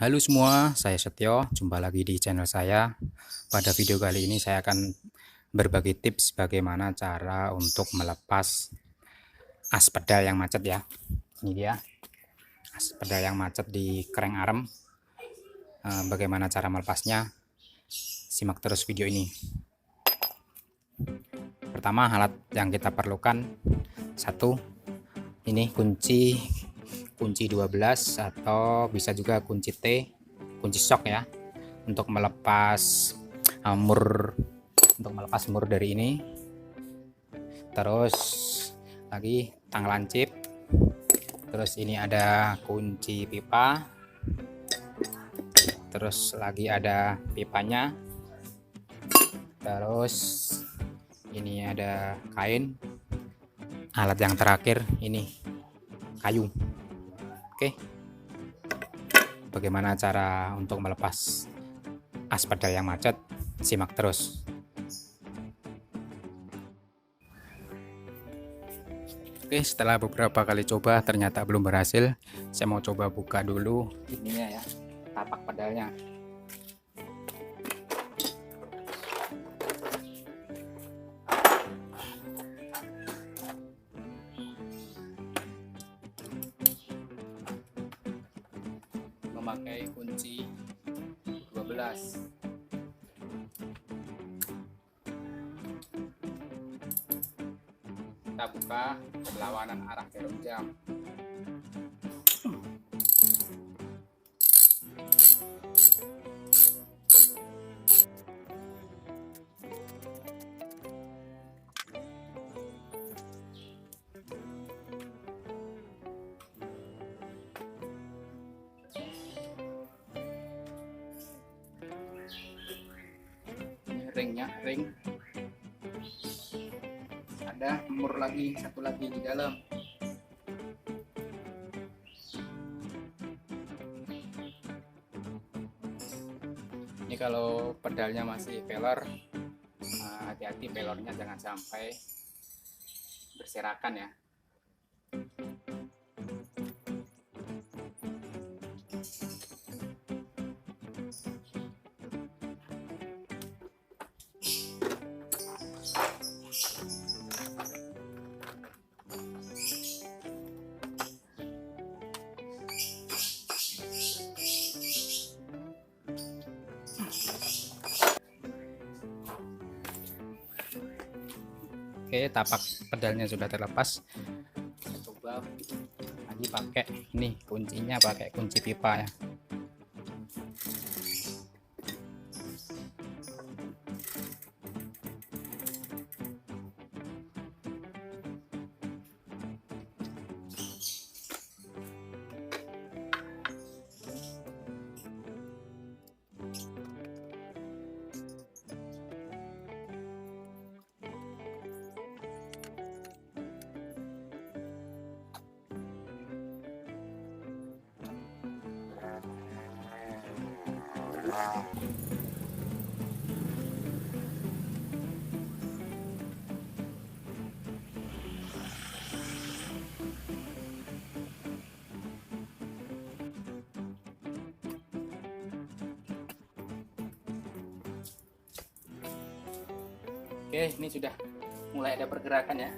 Halo semua, saya Setio. Jumpa lagi di channel saya. Pada video kali ini saya akan berbagi tips bagaimana cara untuk melepas as pedal yang macet ya. Ini dia as pedal yang macet di crank arm. Bagaimana cara melepasnya? Simak terus video ini. Pertama, alat yang kita perlukan satu, ini kunci 12 atau bisa juga kunci T, kunci shock ya, untuk melepas mur dari ini. Terus lagi tang lancip. Terus ini ada kunci pipa. Terus lagi ada pipanya. Terus ini ada kain. Alat yang terakhir ini kayu. Oke. Bagaimana cara untuk melepas as pedal yang macet? Simak terus. Oke, setelah beberapa kali coba ternyata belum berhasil. Saya mau coba buka dulu ininya ya, tapak pedalnya. Memakai kunci 12. Kita buka berlawanan arah jarum jam. Ringnya, ring ada mur lagi, satu lagi di dalam. Ini kalau pedalnya masih pelor, hati-hati pelornya jangan sampai berserakan ya. Oke, tapak pedalnya sudah terlepas. Kita coba lagi pakai ini, kuncinya pakai kunci pipa ya. Oke, ini sudah mulai ada pergerakan ya.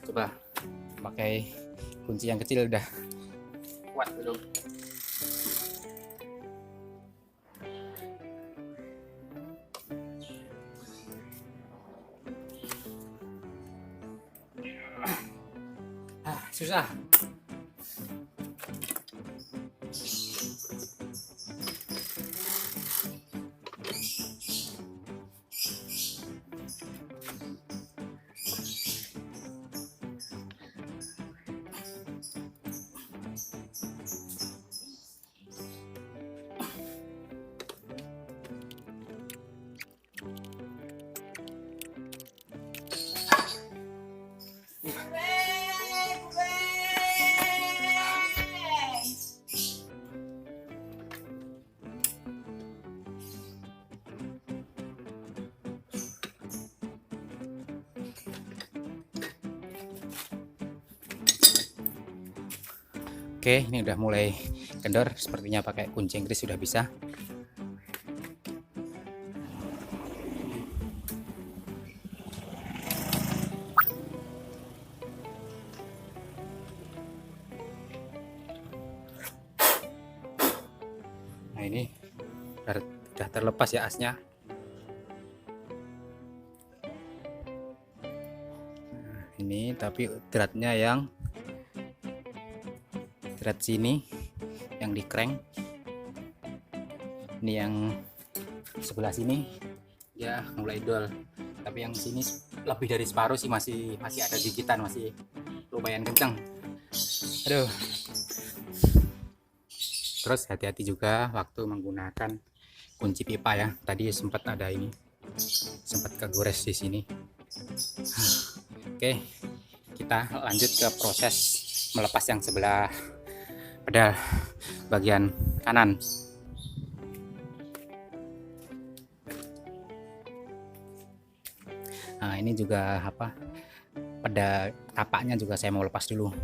Coba pakai kunci yang kecil udah kuat belum? Susah. Oke, ini udah mulai kendor, sepertinya pakai kunci Inggris sudah bisa. Nah, ini udah terlepas ya asnya. Nah, ini tapi dratnya yang drat sini yang di crank, ini yang sebelah sini ya mulai dol, tapi yang sini lebih dari separuh sih, masih ada gigitan, masih lumayan kencang. Aduh. Terus hati-hati juga waktu menggunakan kunci pipa ya, tadi sempat ada ini, sempat kegores di sini. Oke, kita lanjut ke proses melepas yang sebelah pedal bagian kanan. Nah, ini juga apa, pada tapaknya juga saya mau lepas dulu.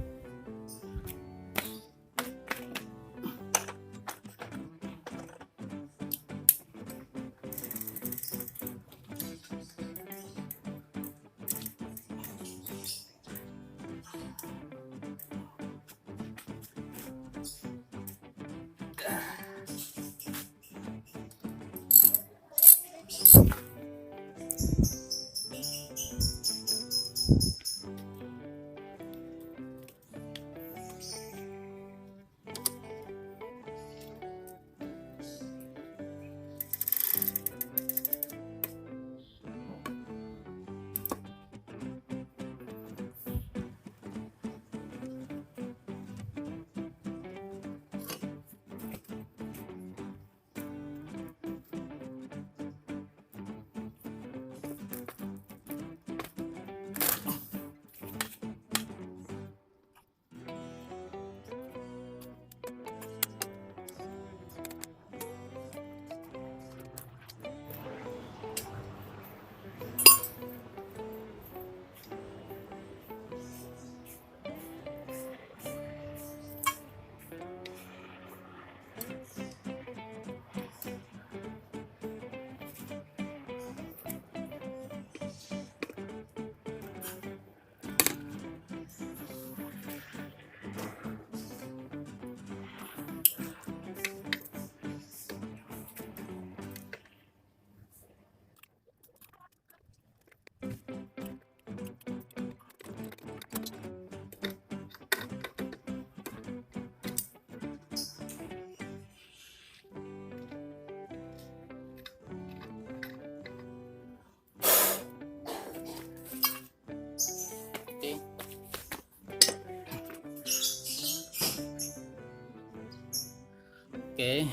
Oke,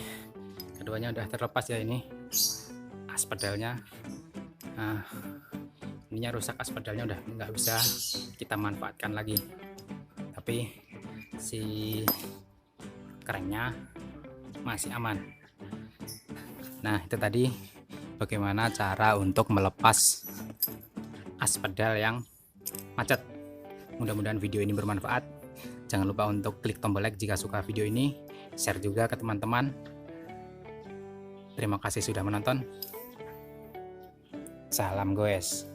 keduanya udah terlepas ya, ini as pedalnya. Nah, ininya rusak, as pedalnya udah nggak bisa kita manfaatkan lagi, tapi si kerennya masih aman. Nah, itu tadi bagaimana cara untuk melepas as pedal yang macet. Mudah-mudahan video ini bermanfaat. Jangan lupa untuk klik tombol like jika suka video ini, share juga ke teman-teman. Terima kasih sudah menonton. Salam goes.